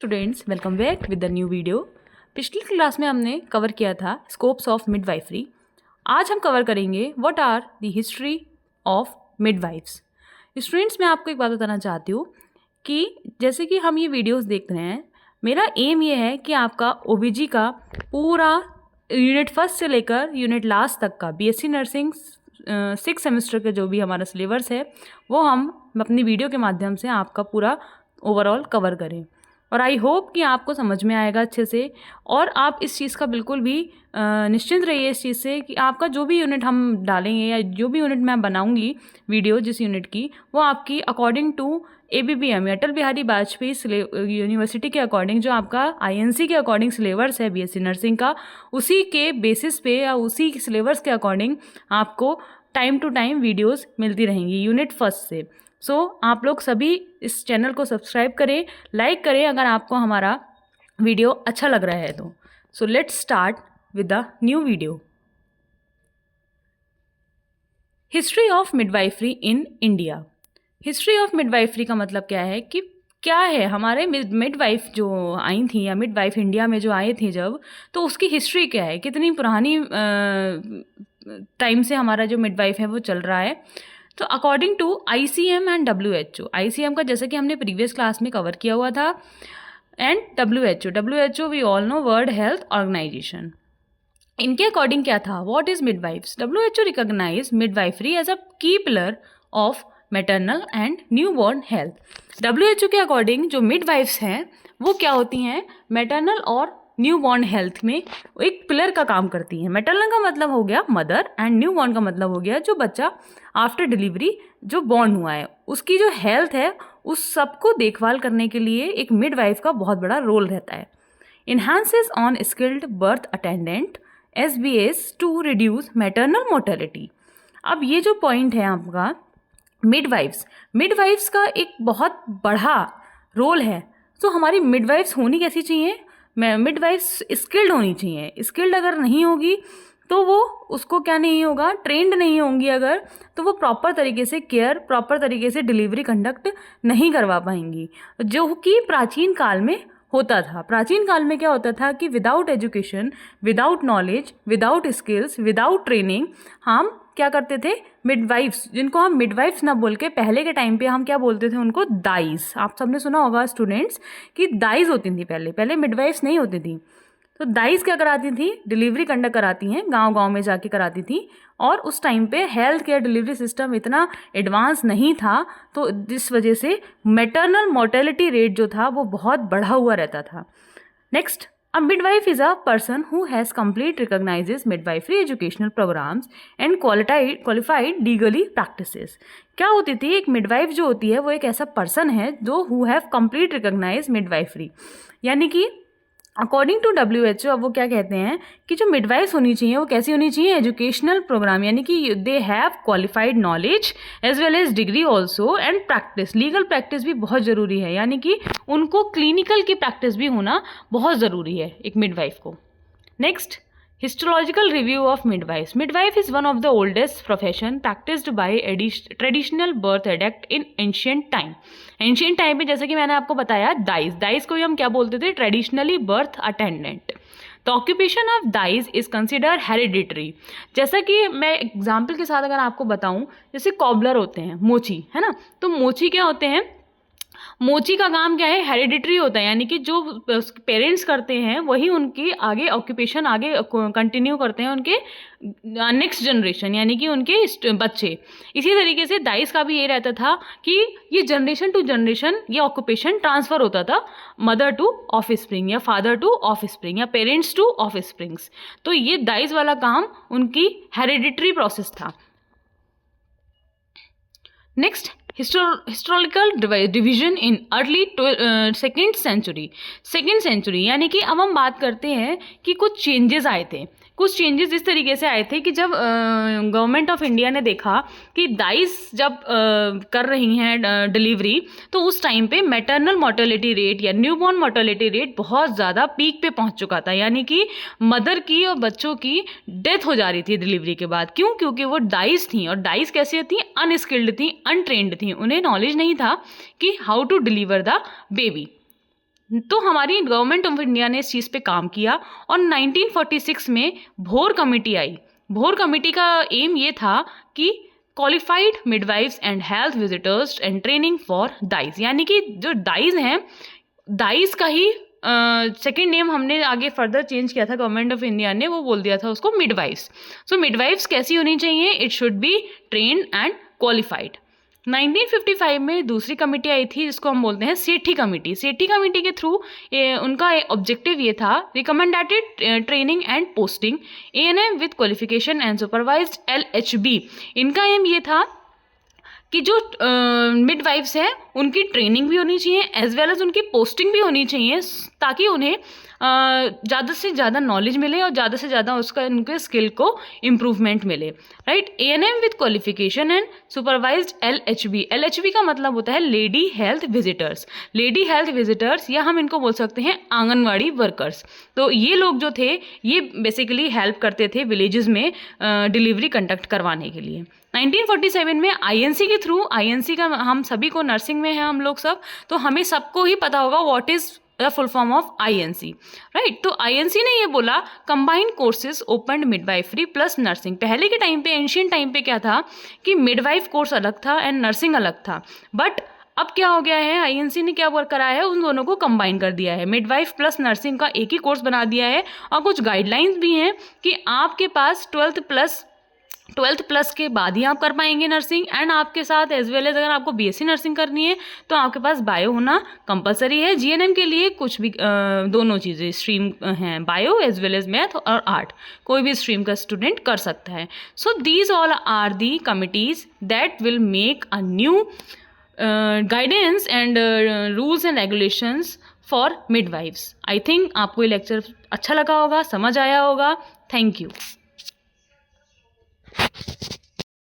Students, welcome back with the new video. पिछली class में हमने कवर किया था स्कोप्स ऑफ मिडवाइफरी। आज हम कवर करेंगे what are the history of midwives. Students, मैं आपको एक बात बताना चाहती हूँ कि जैसे कि हम ये वीडियोस देख रहे हैं, मेरा एम ये है कि आपका ओबीजी का पूरा यूनिट फर्स्ट से लेकर यूनिट लास्ट तक का बीएससी नर्सिंग 6 सेमेस्टर का जो भी हमारा सिलेबस है वो हम अपनी वीडियो के माध्यम से आपका पूरा ओवरऑल कवर करें। और आई होप कि आपको समझ में आएगा अच्छे से, और आप इस चीज़ का बिल्कुल भी निश्चिंत रहिए इस चीज़ से कि आपका जो भी यूनिट हम डालेंगे या जो भी यूनिट मैं बनाऊंगी वीडियो जिस यूनिट की, वो आपकी according to ABBM Atal Bihari Vajpayee university के अकॉर्डिंग जो आपका INC के अकॉर्डिंग सिलेबस है BSc नर्सिंग का, उसी के बेसिस पे या उसी सिलेबस के अकॉर्डिंग आपको टाइम टू टाइम वीडियोज़ मिलती रहेंगी यूनिट फर्स्ट से। आप लोग सभी इस चैनल को सब्सक्राइब करें, लाइक करें अगर आपको हमारा वीडियो अच्छा लग रहा है तो। Let's start with the new video. History of midwifery in India. History of midwifery का मतलब क्या है कि क्या है हमारे मिडवाइफ जो आई थी या मिडवाइफ इंडिया में जो आई थी जब, तो उसकी हिस्ट्री क्या है, कितनी पुरानी टाइम से हमारा जो मिडवाइफ है वो चल रहा है। तो according to ICM and WHO, ICM का जैसे कि हमने प्रीवियस क्लास में कवर किया हुआ था, and WHO we all know World Health Organization. इनके अकॉर्डिंग क्या था, what is midwives? WHO recognise midwifery as a key pillar of maternal and newborn health. WHO के अकॉर्डिंग जो मिडवाइफ्स हैं वो क्या होती हैं, मैटरनल और न्यूबॉर्न हेल्थ में एक पिलर का काम करती हैं। मैटरनल का मतलब हो गया मदर, एंड न्यूबॉर्न का मतलब हो गया जो बच्चा आफ्टर डिलीवरी जो बॉर्न हुआ है, उसकी जो हेल्थ है उस सबको देखभाल करने के लिए एक मिडवाइफ का बहुत बड़ा रोल रहता है। Enhances on skilled birth attendant SBS to reduce maternal mortality. अब ये जो पॉइंट है आपका मिडवाइफ्स का एक बहुत बड़ा रोल है। हमारी मिडवाइफ्स होनी कैसी चाहिए, मिडवाइफ्स स्किल्ड होनी चाहिए। स्किल्ड अगर नहीं होगी तो वो उसको क्या नहीं होगा, ट्रेंड नहीं होंगी अगर, तो वो प्रॉपर तरीके से केयर, प्रॉपर तरीके से डिलीवरी कंडक्ट नहीं करवा पाएंगी, जो कि प्राचीन काल में होता था। प्राचीन काल में क्या होता था कि without education, without knowledge, without skills, without training हम क्या करते थे, मिडवाइफ्स, जिनको हम मिडवाइफ्स ना बोल के पहले के टाइम पे हम क्या बोलते थे उनको, दाइस। आप सबने सुना होगा स्टूडेंट्स कि दाइस होती थी पहले मिडवाइफ्स नहीं होती थी। तो दाइस क्या कराती थी, डिलीवरी कंडक्ट कराती हैं, गांव गांव में जाके कराती थी। और उस टाइम पे हेल्थ केयर डिलीवरी सिस्टम इतना एडवांस नहीं था, तो जिस वजह से मैटरनल मोर्टेलिटी रेट जो था वो बहुत बढ़ा हुआ रहता था। Next, a midwife is a person who has complete recognizes midwifery educational programs and qualified legally practices। क्या होती थी, एक मिडवाइफ जो होती है वो एक ऐसा पर्सन है जो who have complete recognized midwifery, यानी कि अकॉर्डिंग टू WHO अब वो क्या कहते हैं कि जो मिडवाइफ्स होनी चाहिए वो कैसी होनी चाहिए, एजुकेशनल प्रोग्राम, यानी कि they have qualified knowledge as well as degree also and practice. Legal practice भी बहुत ज़रूरी है, यानी कि उनको क्लिनिकल की प्रैक्टिस भी होना बहुत ज़रूरी है एक मिडवाइफ को। Next, histological review of midwives. Midwife is one of the oldest profession practised by traditional birth adept in ancient time. Ancient time में जैसे कि मैंने आपको बताया, दाइस को ही हम क्या बोलते थे, traditionally birth attendant. The occupation of dice is consider hereditary. जैसा कि मैं एग्जाम्पल के साथ अगर आपको बताऊं, जैसे कॉबलर होते हैं, मोची है ना, तो मोची क्या होते हैं, मोची का काम क्या है, हेरिडिटरी होता है, यानी कि जो पेरेंट्स करते हैं वही उनकी आगे ऑक्यूपेशन आगे कंटिन्यू करते हैं उनके नेक्स्ट जनरेशन, यानी कि उनके बच्चे। इसी तरीके से दाइस का भी ये रहता था कि ये जनरेशन टू जनरेशन ये ऑक्यूपेशन ट्रांसफर होता था, मदर टू ऑफ स्प्रिंग या फादर टू ऑफ स्प्रिंग या पेरेंट्स टू ऑफ स्प्रिंग्स। तो ये दाइस वाला काम उनकी हेरिडिटरी प्रोसेस था। Next, historical division in early second century, यानी कि अब हम बात करते हैं कि कुछ चेंजेस आए थे। कुछ चेंजेस इस तरीके से आए थे कि जब गवर्नमेंट ऑफ इंडिया ने देखा कि दाइस जब कर रही हैं डिलीवरी, तो उस टाइम पे मैटरनल मोर्टेलिटी रेट या न्यूबॉर्न मोर्टेलिटी रेट बहुत ज़्यादा पीक पे पहुंच चुका था, यानी कि मदर की और बच्चों की डेथ हो जा रही थी डिलीवरी के बाद। क्यों? क्योंकि वो दाइस थी, और दाइस कैसे थी, अनस्किल्ड थी, अनट्रेंड थी, उन्हें नॉलेज नहीं था कि how to deliver the baby. तो हमारी गवर्नमेंट ऑफ इंडिया ने इस चीज़ पे काम किया और 1946 में भोर कमेटी आई। भोर कमेटी का एम ये था कि qualified midwives and health visitors and training for डाइज, यानी कि जो डाइज हैं, डाइज का ही सेकेंड नेम हमने आगे फर्दर चेंज किया था, गवर्नमेंट ऑफ इंडिया ने वो बोल दिया था उसको मिडवाइफ्स। सो मिडवाइफ्स कैसी होनी चाहिए? It should be trained and qualified. 1955 में दूसरी कमेटी आई थी जिसको हम बोलते हैं सेठी कमेटी। सेठी कमेटी के थ्रू उनका ऑब्जेक्टिव ये था, recommended training and posting ANM with qualification and supervised LHB. इनका एम ये था कि जो मिडवाइफ्स हैं उनकी ट्रेनिंग भी होनी चाहिए एज वेल एज उनकी पोस्टिंग भी होनी चाहिए, ताकि उन्हें ज़्यादा से ज़्यादा नॉलेज मिले और ज़्यादा से ज़्यादा उसका उनके स्किल को इम्प्रूवमेंट मिले, right. ANM with qualification and supervised LHB. LHB का मतलब होता है lady health visitors. Lady health visitors या हम इनको बोल सकते हैं आंगनवाड़ी वर्कर्स। तो ये लोग जो थे ये बेसिकली हेल्प करते थे विलेजेस में डिलीवरी कंडक्ट करवाने के लिए। 1947 में आईएनसी के थ्रू, आईएनसी का हम सभी को, नर्सिंग में हैं हम लोग सब, तो हमें सबको ही पता होगा what is the full form of INC, right. तो आईएनसी ने ये बोला combined courses opened midwifery plus nursing. पहले के टाइम पे, एंशियंट टाइम पे क्या था कि मिडवाइफ कोर्स अलग था एंड नर्सिंग अलग था, बट अब क्या हो गया है, आईएनसी ने क्या वर्क करा है, उन दोनों को कंबाइन कर दिया है। मिडवाइफ प्लस नर्सिंग का एक ही कोर्स बना दिया है और कुछ गाइडलाइंस भी हैं कि आपके पास 12th प्लस के बाद ही आप कर पाएंगे नर्सिंग, एंड आपके साथ एज वेल एज अगर आपको बीएससी नर्सिंग करनी है तो आपके पास बायो होना कंपलसरी है। जीएनएम के लिए कुछ भी दोनों चीज़ें स्ट्रीम हैं, bio as well as math और आर्ट, कोई भी स्ट्रीम का स्टूडेंट कर सकता है। So these all are the committees that will make a new guidance and rules and regulations for midwives. I think आपको ये लेक्चर अच्छा लगा होगा, समझ आया होगा। Thank you.